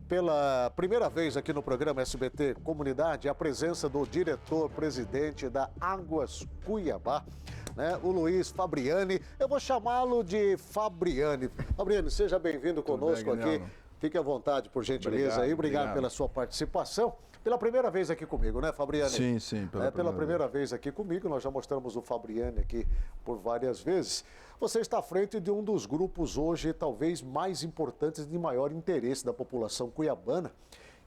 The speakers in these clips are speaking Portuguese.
pela primeira vez aqui no programa SBT Comunidade, a presença do diretor-presidente da Águas Cuiabá, né, o Luiz Fabriani. Eu vou chamá-lo de Fabriani. Fabriani, seja bem-vindo conosco aqui. Fique à vontade, por gentileza. Obrigado pela sua participação. Pela primeira vez aqui comigo, né, Fabriani? Sim, pela primeira vez aqui comigo. Nós já mostramos o Fabriani aqui por várias vezes. Você está à frente de um dos grupos hoje, talvez, mais importantes e de maior interesse da população cuiabana,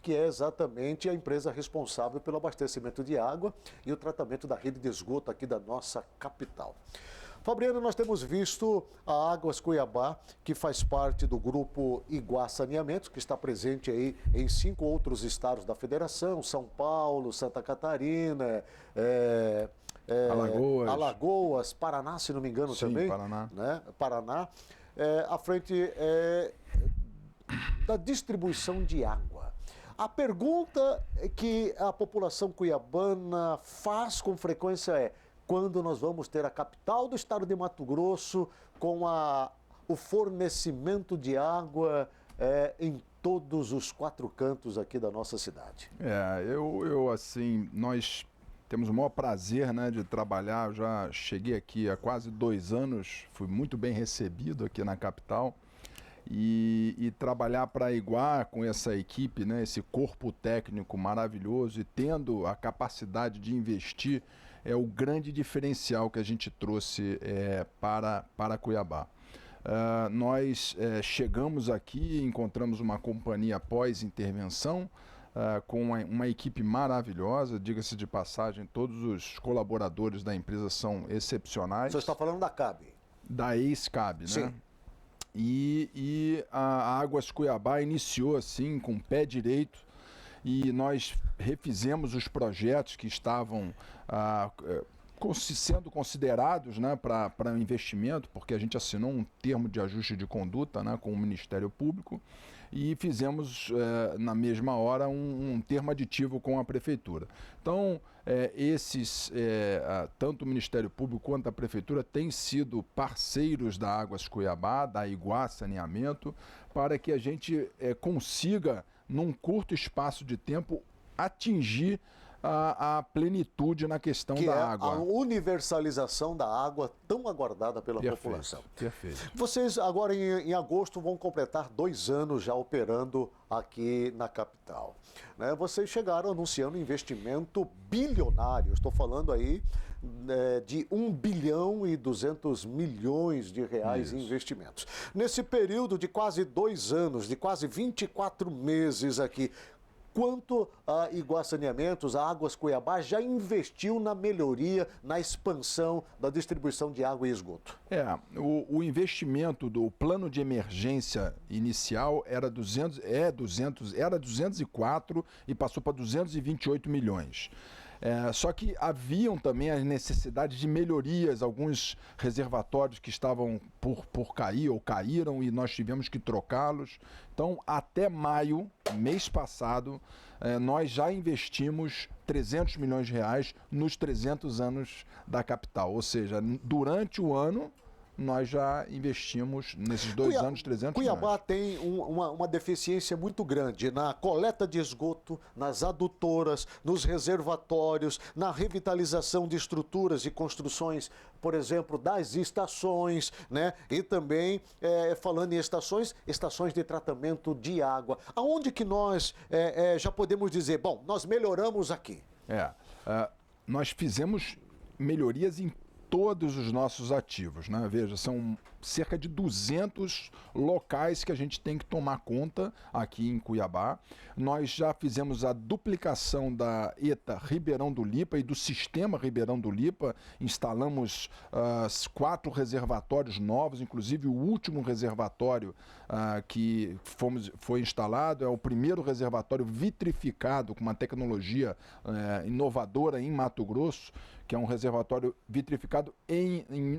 que é exatamente a empresa responsável pelo abastecimento de água e o tratamento da rede de esgoto aqui da nossa capital. Fabriano, nós temos visto a Águas Cuiabá, que faz parte do grupo Iguá Saneamento, que está presente aí em 5 outros estados da federação, São Paulo, Santa Catarina, Alagoas, Paraná, se não me engano. Sim, também. Paraná. Né? Paraná, à frente da distribuição de água. A pergunta que a população cuiabana faz com frequência é: quando nós vamos ter a capital do estado de Mato Grosso com o fornecimento de água em todos os 4 cantos aqui da nossa cidade? Nós temos o maior prazer, né, de trabalhar. Eu já cheguei aqui há quase 2 anos, fui muito bem recebido aqui na capital. E trabalhar para a Iguá com essa equipe, né, esse corpo técnico maravilhoso, e tendo a capacidade de investir, é o grande diferencial que a gente trouxe para Cuiabá. Nós chegamos aqui, encontramos uma companhia pós-intervenção, com uma equipe maravilhosa, diga-se de passagem, todos os colaboradores da empresa são excepcionais. Você está falando da CAB? Da ex-CAB, né? Sim. E a Águas Cuiabá iniciou assim com o pé direito, e nós refizemos os projetos que estavam sendo considerados, né, para investimento, porque a gente assinou um termo de ajuste de conduta, né, com o Ministério Público, e fizemos na mesma hora um termo aditivo com a Prefeitura. Então, tanto o Ministério Público quanto a Prefeitura têm sido parceiros da Águas Cuiabá, da Iguá Saneamento, para que a gente consiga, num curto espaço de tempo, atingir a plenitude na questão da água. A universalização da água tão aguardada pela população. Perfeito. Vocês agora em agosto vão completar 2 anos já operando aqui na capital, né? Vocês chegaram anunciando investimento bilionário. Estou falando aí de 1 bilhão e 200 milhões de reais em investimentos. Nesse período de quase 2 anos, de quase 24 meses aqui, quanto a Iguá Saneamentos, a Águas Cuiabá, já investiu na melhoria, na expansão da distribuição de água e esgoto? O investimento do plano de emergência inicial era 204 e passou para 228 milhões. Só que haviam também as necessidades de melhorias, alguns reservatórios que estavam por cair ou caíram, e nós tivemos que trocá-los. Então, até maio, mês passado, nós já investimos 300 milhões de reais nos 300 anos da capital. Ou seja, durante o ano, nós já investimos nesses 2 anos 300 milhões. Cuiabá tem uma deficiência muito grande na coleta de esgoto, nas adutoras, nos reservatórios, na revitalização de estruturas e construções, por exemplo, das estações, né? E também, falando em estações de tratamento de água. Aonde que nós já podemos dizer, bom, nós melhoramos aqui? Nós fizemos melhorias em todos os nossos ativos, né? Veja, são cerca de 200 locais que a gente tem que tomar conta aqui em Cuiabá. Nós já fizemos a duplicação da ETA Ribeirão do Lipa e do sistema Ribeirão do Lipa. Instalamos 4 reservatórios novos, inclusive o último reservatório que foi instalado é o primeiro reservatório vitrificado com uma tecnologia inovadora em Mato Grosso, que é um reservatório vitrificado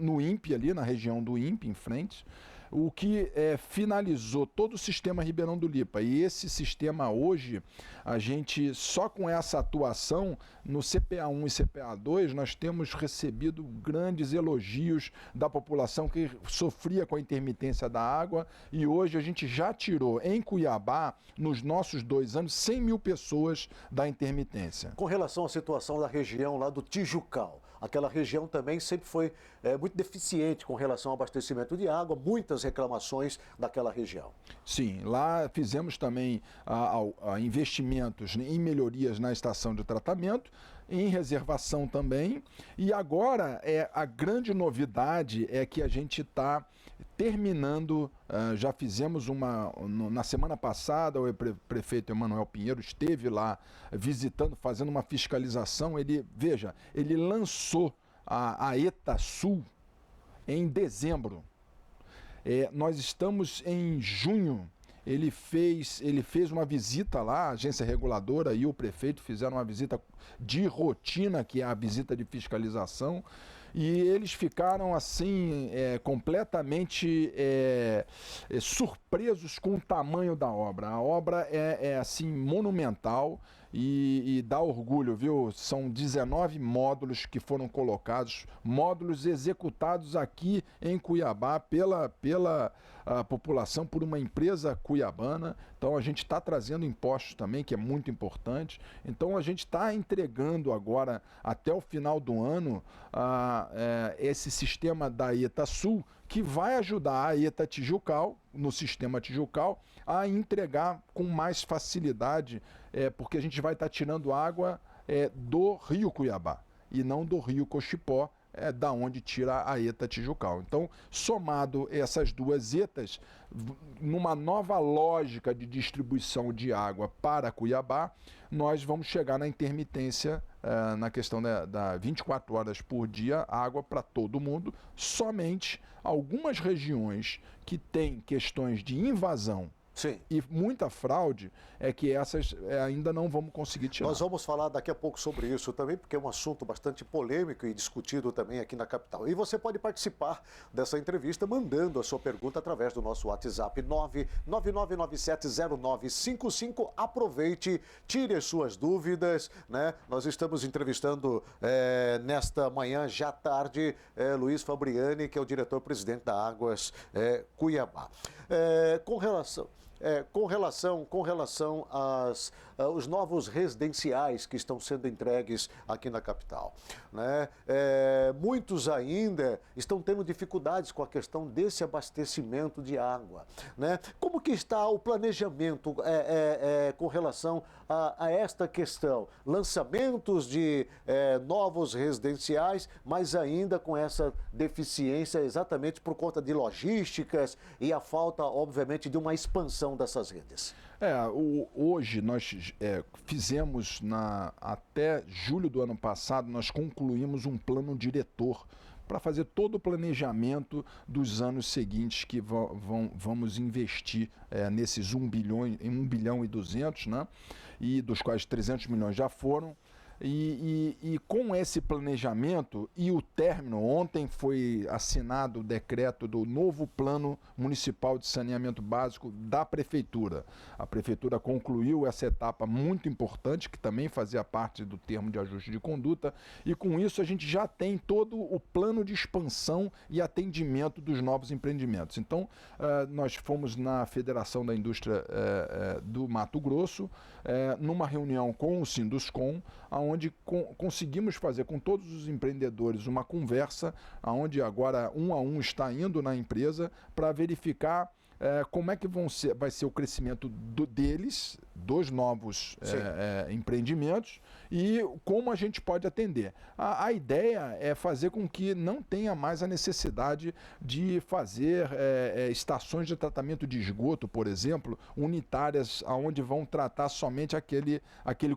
no INPE, ali na região do INPE, em frente. o que finalizou todo o sistema Ribeirão do Lipa. E esse sistema hoje, a gente, só com essa atuação, no CPA1 e CPA2, nós temos recebido grandes elogios da população que sofria com a intermitência da água, e hoje a gente já tirou em Cuiabá, nos nossos 2 anos, 100 mil pessoas da intermitência. Com relação à situação da região lá do Tijucal, aquela região também sempre foi muito deficiente com relação ao abastecimento de água, muitas reclamações daquela região. Sim, lá fizemos também investimentos em melhorias na estação de tratamento, em reservação também, e agora a grande novidade é que a gente está terminando, já fizemos na semana passada, o prefeito Emanuel Pinheiro esteve lá visitando, fazendo uma fiscalização. Ele lançou a ETA Sul em dezembro. Nós estamos em junho. Ele fez uma visita lá, a agência reguladora e o prefeito fizeram uma visita de rotina, que é a visita de fiscalização, e eles ficaram assim completamente surpresos com o tamanho da obra. A obra é assim monumental e dá orgulho, viu? São 19 módulos que foram colocados, módulos executados aqui em Cuiabá pela população, por uma empresa cuiabana. Então a gente está trazendo impostos também, que é muito importante. Então a gente está entregando agora, até o final do ano, esse sistema da ETA Sul, que vai ajudar a ETA Tijucal, no sistema Tijucal, a entregar com mais facilidade, porque a gente vai estar tirando água do Rio Cuiabá e não do Rio Cochipó, da onde tira a ETA Tijucal. Então, somado essas duas ETAs, numa nova lógica de distribuição de água para Cuiabá, nós vamos chegar na intermitência, na questão da 24 horas por dia, água para todo mundo. Somente algumas regiões que têm questões de invasão, sim, e muita fraude, que essas ainda não vamos conseguir tirar. Nós vamos falar daqui a pouco sobre isso também, porque é um assunto bastante polêmico e discutido também aqui na capital. E você pode participar dessa entrevista mandando a sua pergunta através do nosso WhatsApp 999970955. Aproveite, tire as suas dúvidas, né? Nós estamos entrevistando nesta manhã, já tarde, Luiz Fabriani, que é o diretor-presidente da Águas Cuiabá. Com relação aos novos residenciais que estão sendo entregues aqui na capital, né? Muitos ainda estão tendo dificuldades com a questão desse abastecimento de água, né? Como que está o planejamento com relação a esta questão? Lançamentos de novos residenciais, mas ainda com essa deficiência exatamente por conta de logísticas e a falta, obviamente, de uma expansão dessas redes. Hoje nós fizemos, até julho do ano passado, nós concluímos um plano diretor para fazer todo o planejamento dos anos seguintes que vamos investir nesses 1 bilhão e 200, né? E dos quais 300 milhões já foram. E com esse planejamento e o término, ontem foi assinado o decreto do novo Plano Municipal de Saneamento Básico da Prefeitura. A Prefeitura concluiu essa etapa muito importante, que também fazia parte do termo de ajuste de conduta, e com isso a gente já tem todo o plano de expansão e atendimento dos novos empreendimentos. Então, nós fomos na Federação da Indústria do Mato Grosso, numa reunião com o Sinduscom, onde conseguimos fazer com todos os empreendedores uma conversa, onde agora um a um está indo na empresa para verificar como é que vai ser o crescimento deles, dos novos empreendimentos, e como a gente pode atender. A ideia é fazer com que não tenha mais a necessidade de fazer estações de tratamento de esgoto, por exemplo, unitárias, onde vão tratar somente aquele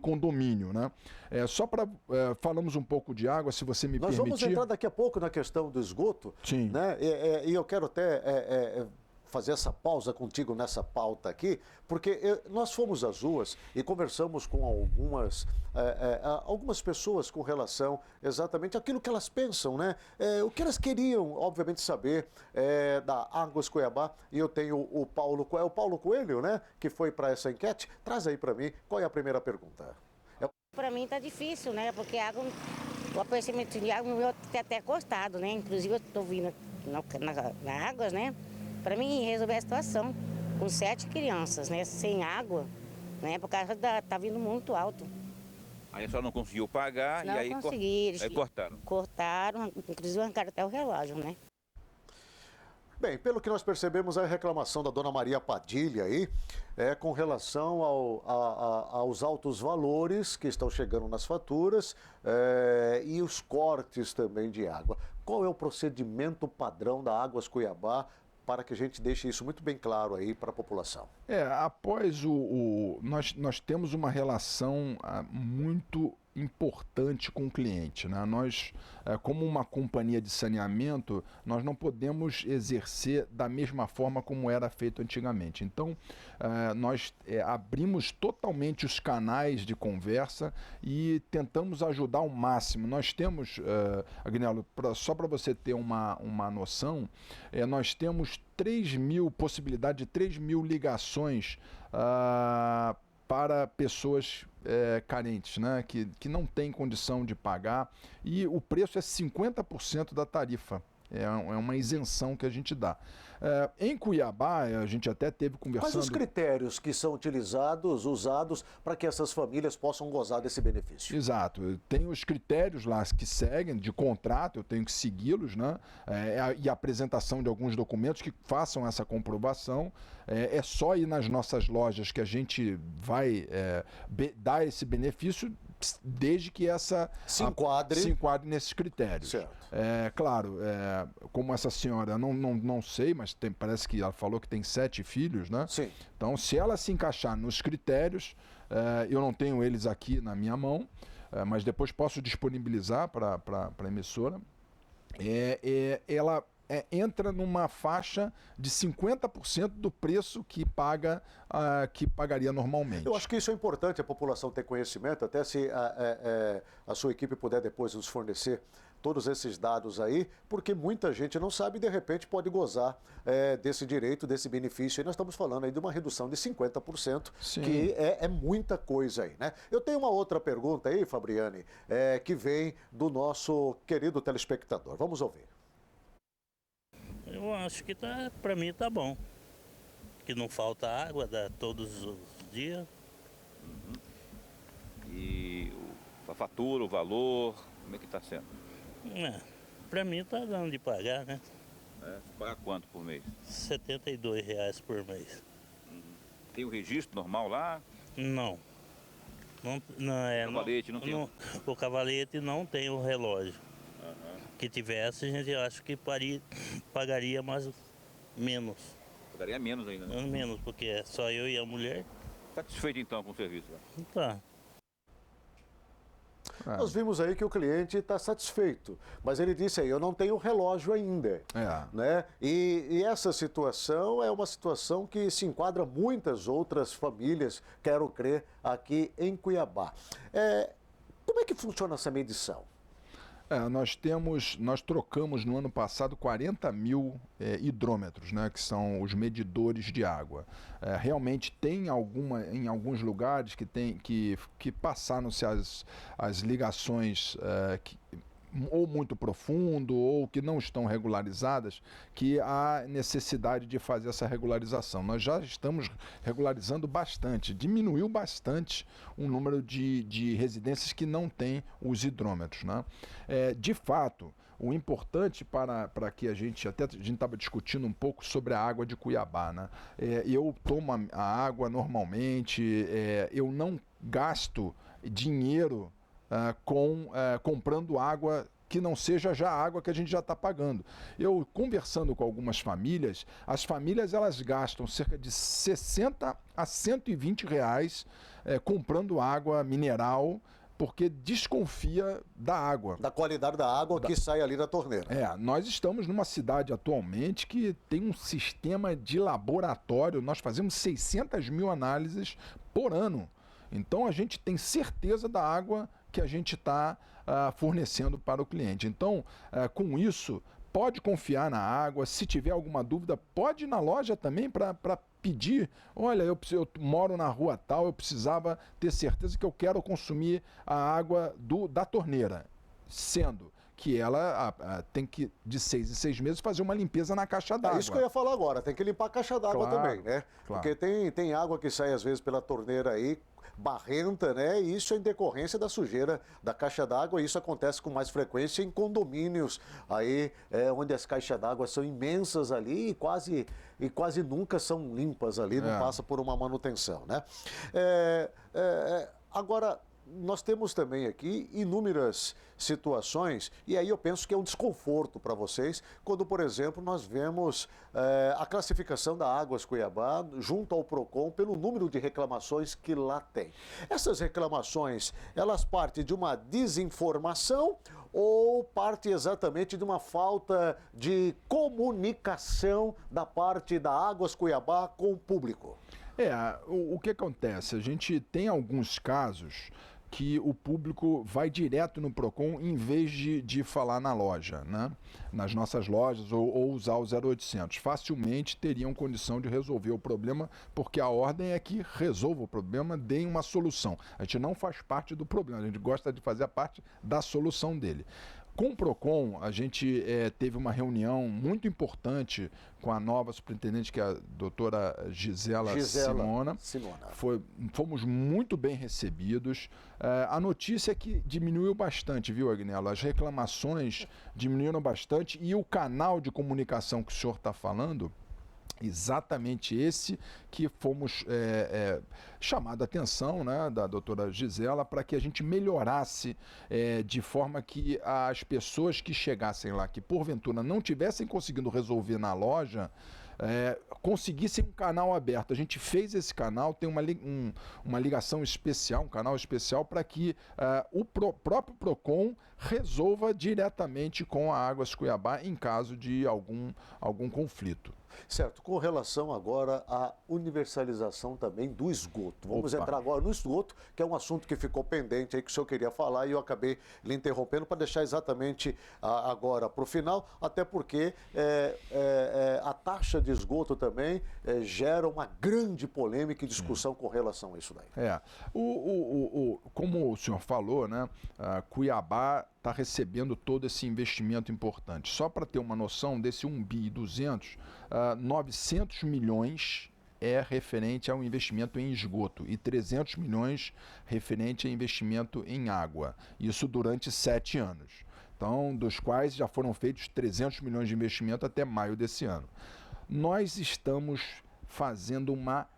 condomínio, né? Só para falamos um pouco de água, se você me permitir. Nós vamos entrar daqui a pouco na questão do esgoto. Sim. Né? E eu quero até fazer essa pausa contigo nessa pauta aqui, porque nós fomos às ruas e conversamos com algumas pessoas com relação exatamente àquilo que elas pensam, né? O que elas queriam, obviamente, saber da Águas Cuiabá. E eu tenho o Paulo Coelho, né? Que foi para essa enquete. Traz aí para mim, qual é a primeira pergunta? Para mim tá difícil, né? Porque a água, o abastecimento de água meu tá até cortado, né? Inclusive eu estou vindo na Águas, né? Para mim resolver a situação. Com 7 crianças, né? Sem água, né? Por causa tá vindo muito alto. Aí a senhora não conseguiu pagar Não e aí, consegui, aí cortaram. Cortaram, inclusive arrancaram até o relógio, né? Bem, pelo que nós percebemos, a reclamação da dona Maria Padilha aí é com relação aos altos valores que estão chegando nas faturas e os cortes também de água. Qual é o procedimento padrão da Águas Cuiabá para que a gente deixe isso muito bem claro aí para a população? Após nós temos uma relação muito importante com o cliente, né? Nós, como uma companhia de saneamento, nós não podemos exercer da mesma forma como era feito antigamente. Então, nós abrimos totalmente os canais de conversa e tentamos ajudar ao máximo. Nós temos, Agnello, só para você ter uma noção, nós temos 3.000, possibilidade de 3.000 ligações para pessoas carentes, né? Que não têm condição de pagar, e o preço é 50% da tarifa. É uma isenção que a gente dá. Em Cuiabá, a gente até teve conversando... Quais os critérios que são usados para que essas famílias possam gozar desse benefício? Exato. Tem os critérios lá que seguem, de contrato, eu tenho que segui-los, né? E a apresentação de alguns documentos que façam essa comprovação. É só ir nas nossas lojas que a gente vai dar esse benefício, desde que se enquadre nesses critérios. Certo. Claro, como essa senhora, não sei, mas parece que ela falou que tem 7 filhos, né? Sim. Então, se ela se encaixar nos critérios, eu não tenho eles aqui na minha mão, mas depois posso disponibilizar para a emissora, ela entra numa faixa de 50% do preço que pagaria normalmente. Eu acho que isso é importante a população ter conhecimento, até se a sua equipe puder depois nos fornecer todos esses dados aí, porque muita gente não sabe e de repente pode gozar desse direito, desse benefício. E nós estamos falando aí de uma redução de 50%, Sim. Que é muita coisa aí, né? Eu tenho uma outra pergunta aí, Fabriane, que vem do nosso querido telespectador. Vamos ouvir. Eu acho que para mim tá bom. Que não falta água, dá todos os dias. E a fatura, o valor, como é que está sendo? Para mim tá dando de pagar, né? Pagar quanto por mês? R$72 por mês. Tem o registro normal lá? Não. O cavalete não tem? O cavalete não tem o relógio. Que tivesse, a gente acha que pagaria mais menos. Pagaria menos ainda, né? Menos, porque é só eu e a mulher. Satisfeito então com o serviço? Tá. Nós vimos aí que o cliente está satisfeito, mas ele disse aí, eu não tenho relógio ainda. Né? E essa situação é uma situação que se enquadra muitas outras famílias, quero crer, aqui em Cuiabá. Como é que funciona essa medição? Nós trocamos no ano passado 40.000 hidrômetros, né, que são os medidores de água. Realmente tem em alguns lugares que passaram-se as ligações ou muito profundo ou que não estão regularizadas, que há necessidade de fazer essa regularização. Nós já estamos regularizando bastante, diminuiu bastante o número de residências que não têm os hidrômetros, né? De fato, o importante para que a gente estava discutindo um pouco sobre a água de Cuiabá, né? Eu tomo a água normalmente, eu não gasto dinheiro comprando água que não seja já a água que a gente já está pagando. Eu conversando com algumas famílias, as famílias elas gastam cerca de 60 a 120 reais comprando água mineral porque desconfia da água. Da qualidade da água que sai ali da torneira. Nós estamos numa cidade atualmente que tem um sistema de laboratório, nós fazemos 600 mil análises por ano. Então a gente tem certeza da água que a gente está fornecendo para o cliente. Então, com isso, pode confiar na água. Se tiver alguma dúvida, pode ir na loja também para pedir. Olha, eu moro na rua tal, eu precisava ter certeza que eu quero consumir a água da torneira, sendo que ela tem que, de 6 em 6 meses, fazer uma limpeza na caixa d'água. É isso que eu ia falar agora, tem que limpar a caixa d'água também, né? Claro. Porque tem água que sai às vezes pela torneira aí, barrenta, né? E isso é em decorrência da sujeira da caixa d'água, e isso acontece com mais frequência em condomínios aí, onde as caixas d'água são imensas ali e quase nunca são limpas ali, não passa por uma manutenção, né? Agora, nós temos também aqui inúmeras situações, e aí eu penso que é um desconforto para vocês, quando, por exemplo, nós vemos a classificação da Águas Cuiabá junto ao PROCON pelo número de reclamações que lá tem. Essas reclamações, elas partem de uma desinformação ou parte exatamente de uma falta de comunicação da parte da Águas Cuiabá com o público? O que acontece? A gente tem alguns casos que o público vai direto no PROCON em vez de falar na loja, né? Nas nossas lojas ou usar o 0800. Facilmente teriam condição de resolver o problema, porque a ordem é que resolva o problema, deem uma solução. A gente não faz parte do problema, a gente gosta de fazer a parte da solução dele. Com o PROCON, a gente teve uma reunião muito importante com a nova superintendente, que é a doutora Gisela Simona. Fomos muito bem recebidos. A notícia é que diminuiu bastante, viu, Agnello? As reclamações diminuíram bastante e o canal de comunicação que o senhor está falando, exatamente esse que fomos chamado a atenção, né, da doutora Gisela, para que a gente melhorasse de forma que as pessoas que chegassem lá, que porventura não tivessem conseguindo resolver na loja, conseguissem um canal aberto. A gente fez esse canal, tem uma ligação especial, um canal especial para que o próprio PROCON resolva diretamente com a Águas Cuiabá em caso de algum conflito. Certo, com relação agora à universalização também do esgoto. Vamos entrar agora no esgoto, que é um assunto que ficou pendente aí, que o senhor queria falar, e eu acabei lhe interrompendo para deixar exatamente agora para o final, até porque a taxa de esgoto também gera uma grande polêmica e discussão com relação a isso daí. Como o senhor falou, né, Cuiabá está recebendo todo esse investimento importante. Só para ter uma noção, desse 1 bi e 200, 900 milhões é referente ao investimento em esgoto e 300 milhões referente a investimento em água. Isso durante 7 anos. Então, dos quais já foram feitos 300 milhões de investimento até maio desse ano. Nós estamos fazendo uma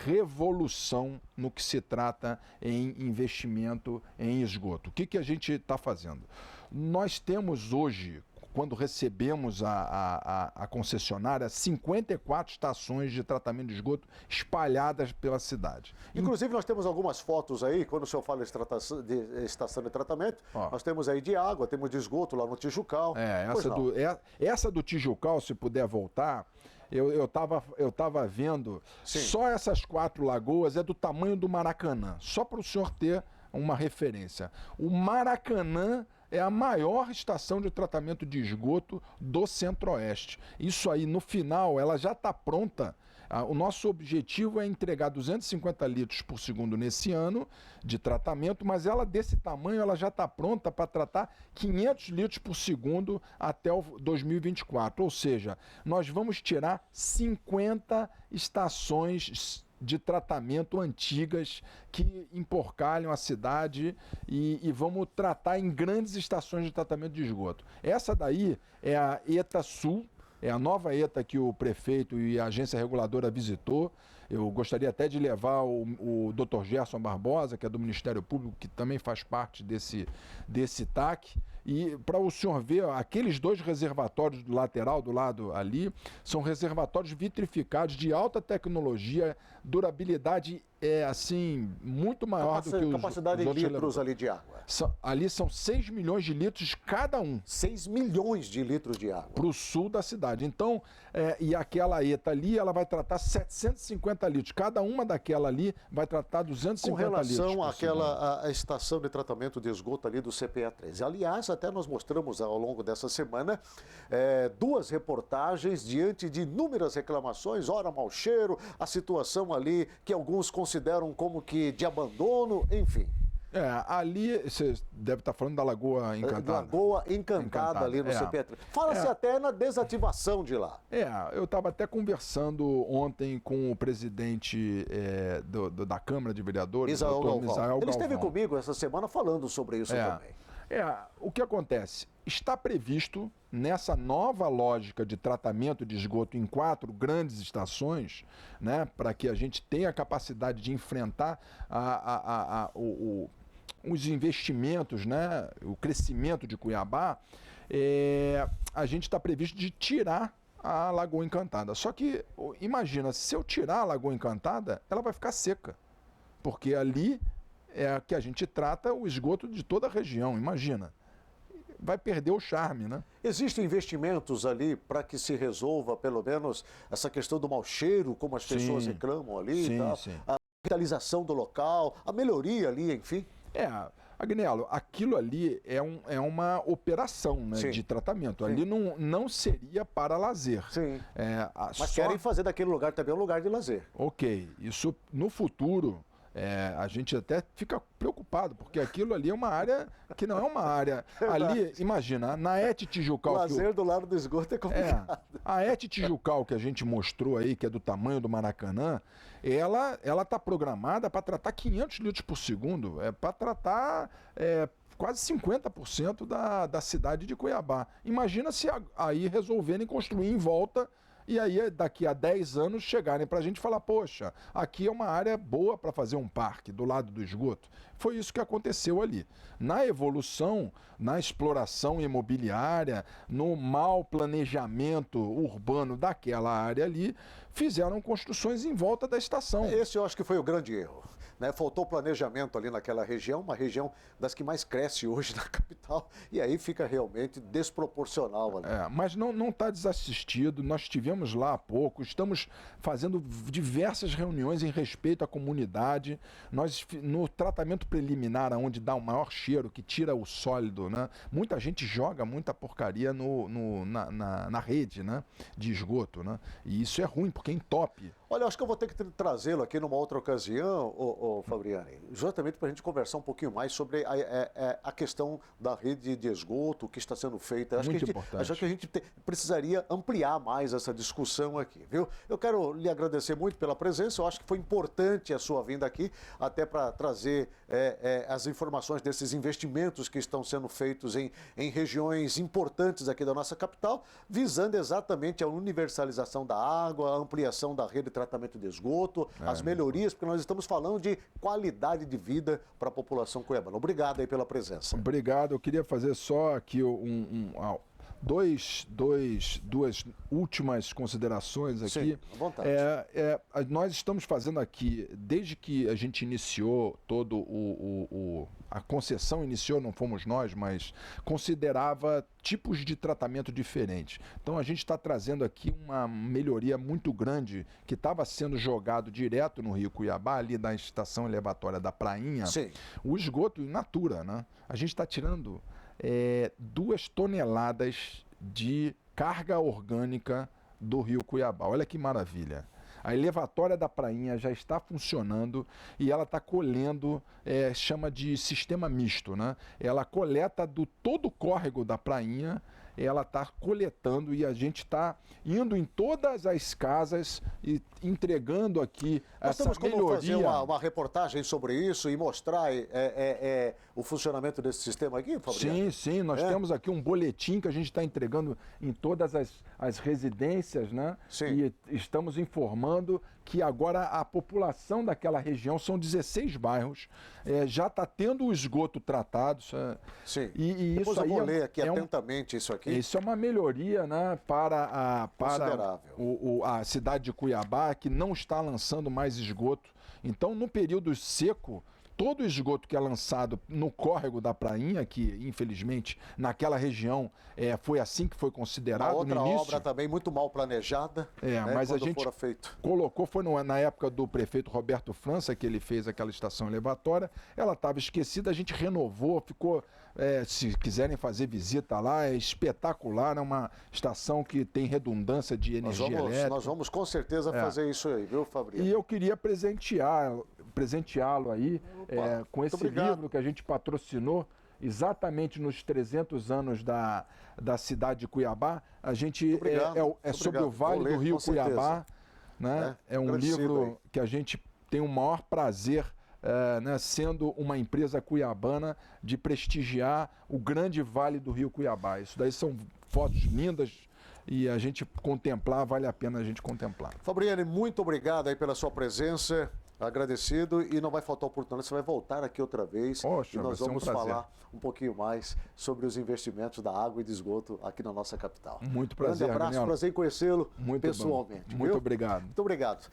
revolução no que se trata em investimento em esgoto. O que a gente está fazendo? Nós temos hoje, quando recebemos a concessionária, 54 estações de tratamento de esgoto espalhadas pela cidade. Inclusive, nós temos algumas fotos aí, quando o senhor fala de estação de tratamento, nós temos aí de água, temos de esgoto lá no Tijucal. Essa do Tijucal, se puder voltar, eu tava vendo, só essas 4 lagoas é do tamanho do Maracanã, só para o senhor ter uma referência. O Maracanã é a maior estação de tratamento de esgoto do Centro-Oeste. Isso aí, no final, ela já está pronta. O nosso objetivo é entregar 250 litros por segundo nesse ano de tratamento, mas ela desse tamanho ela já está pronta para tratar 500 litros por segundo até o 2024. Ou seja, nós vamos tirar 50 estações de tratamento antigas que emporcalham a cidade e vamos tratar em grandes estações de tratamento de esgoto. Essa daí é a ETA Sul, é a nova ETA que o prefeito e a agência reguladora visitou. Eu gostaria até de levar o Dr. Gerson Barbosa, que é do Ministério Público, que também faz parte desse TAC, E para o senhor ver, aqueles 2 reservatórios do lateral, do lado ali, são reservatórios vitrificados de alta tecnologia, durabilidade assim, muito maior do que os capacidade em outros litros ali de água. Ali são 6 milhões de litros cada um. 6 milhões de litros de água. Para o sul da cidade. Então, e aquela ETA ali, ela vai tratar 750 litros. Cada uma daquela ali vai tratar 250 litros. Com relação àquela estação de tratamento de esgoto ali do CPA-13. Aliás, até nós mostramos ao longo dessa semana 2 reportagens diante de inúmeras reclamações, ora mau cheiro, a situação ali que alguns consideram como que de abandono, enfim. Ali você deve estar falando da Lagoa Encantada. Lagoa Encantada ali no CPA-13. Fala-se até na desativação de lá. Eu estava até conversando ontem com o presidente da Câmara de Vereadores, Israel Galvão. Ele esteve Galvão. comigo essa semana falando sobre isso também. O que acontece? Está previsto nessa nova lógica de tratamento de esgoto em 4 grandes estações, né, para que a gente tenha a capacidade de enfrentar os investimentos, né, o crescimento de Cuiabá, a gente está previsto de tirar a Lagoa Encantada. Só que, imagina, se eu tirar a Lagoa Encantada, ela vai ficar seca, porque ali é que a gente trata o esgoto de toda a região, imagina. Vai perder o charme, né? Existem investimentos ali para que se resolva, pelo menos, essa questão do mau cheiro, como as pessoas reclamam ali, sim. A revitalização do local, a melhoria ali, enfim. Agnello, aquilo ali é uma operação, né, de tratamento. Ali não seria para lazer. Sim. Mas querem fazer daquele lugar também um lugar de lazer. Ok. Isso no futuro... a gente até fica preocupado, porque aquilo ali é uma área que não é uma área... Ali, imagina, na ET Tijucal... Lazer do lado do esgoto é complicado. A ET Tijucal que a gente mostrou aí, que é do tamanho do Maracanã, ela está programada para tratar 500 litros por segundo, para tratar quase 50% da cidade de Cuiabá. Imagina se aí resolverem construir em volta. E aí, daqui a 10 anos, chegarem para a gente e falar, poxa, aqui é uma área boa para fazer um parque do lado do esgoto. Foi isso que aconteceu ali. Na evolução, na exploração imobiliária, no mau planejamento urbano daquela área ali, fizeram construções em volta da estação. Esse eu acho que foi o grande erro. Né? Faltou planejamento ali naquela região, uma região das que mais cresce hoje na capital, e aí fica realmente desproporcional ali. Mas não está desassistido, nós estivemos lá há pouco, estamos fazendo diversas reuniões em respeito à comunidade, nós no tratamento preliminar, onde dá o maior cheiro, que tira o sólido, né? Muita gente joga muita porcaria na rede, né, de esgoto, né? E isso é ruim, porque entope. Olha, acho que eu vou ter que trazê-lo aqui numa outra ocasião, Fabriani, justamente para a gente conversar um pouquinho mais sobre a questão da rede de esgoto, o que está sendo feito. Acho que a gente precisaria ampliar mais essa discussão aqui, viu? Eu quero lhe agradecer muito pela presença, eu acho que foi importante a sua vinda aqui, até para trazer as informações desses investimentos que estão sendo feitos em regiões importantes aqui da nossa capital, visando exatamente a universalização da água, a ampliação da rede de tratamento de esgoto, as melhorias, porque nós estamos falando de qualidade de vida para a população cuiabana. Obrigado aí pela presença. Obrigado. Eu queria fazer só aqui duas últimas considerações aqui. Sim, à vontade. Nós estamos fazendo aqui, desde que a gente iniciou a concessão iniciou, não fomos nós, mas considerava tipos de tratamento diferentes. Então a gente está trazendo aqui uma melhoria muito grande que estava sendo jogado direto no Rio Cuiabá, ali na estação elevatória da Prainha, Sim. O esgoto in natura, né? A gente está tirando 2 toneladas de carga orgânica do Rio Cuiabá. Olha que maravilha. A elevatória da Prainha já está funcionando e ela está colhendo, chama de sistema misto, né? Ela coleta do todo o córrego da Prainha, ela está coletando e a gente está indo em todas as casas e entregando aqui essa melhoria. Nós temos como fazer uma reportagem sobre isso e mostrar o funcionamento desse sistema aqui, Fabriano? Sim. Nós temos aqui um boletim que a gente está entregando em todas as residências, né? Sim. E estamos informando que agora a população daquela região, são 16 bairros, já está tendo o esgoto tratado. Sim. E Depois isso eu vou aí ler aqui é atentamente isso aqui. isso é uma melhoria, né, para Considerável. a cidade de Cuiabá, que não está lançando mais esgoto. Então, no período seco, todo o esgoto que é lançado no córrego da Prainha, que infelizmente naquela região foi assim que foi Uma considerado outra no início. obra também muito mal planejada, né, Mas a quando gente fora feito. colocou, foi na época do prefeito Roberto França que ele fez aquela estação elevatória, ela estava esquecida, a gente renovou, ficou, se quiserem fazer visita lá, é espetacular, é uma estação que tem redundância de energia elétrica. Nós vamos com certeza fazer isso aí, viu, Fabriano? E eu queria presenteá-lo aí com esse livro que a gente patrocinou exatamente nos 300 anos da cidade de Cuiabá. A gente sobre o Vale do Rio Cuiabá, né? É um livro que a gente tem o maior prazer, sendo uma empresa cuiabana, de prestigiar o grande Vale do Rio Cuiabá. Isso daí são fotos lindas e a gente contemplar, vale a pena a gente contemplar. Fabriane, muito obrigado aí pela sua presença. Agradecido, e não vai faltar oportunidade, você vai voltar aqui outra vez. Poxa, e nós vai ser um vamos prazer. falar um pouquinho mais sobre os investimentos da água e de esgoto aqui na nossa capital. Muito prazer, Grande abraço, Agnello. prazer em conhecê-lo Muito pessoalmente. bom. Muito obrigado. Muito obrigado.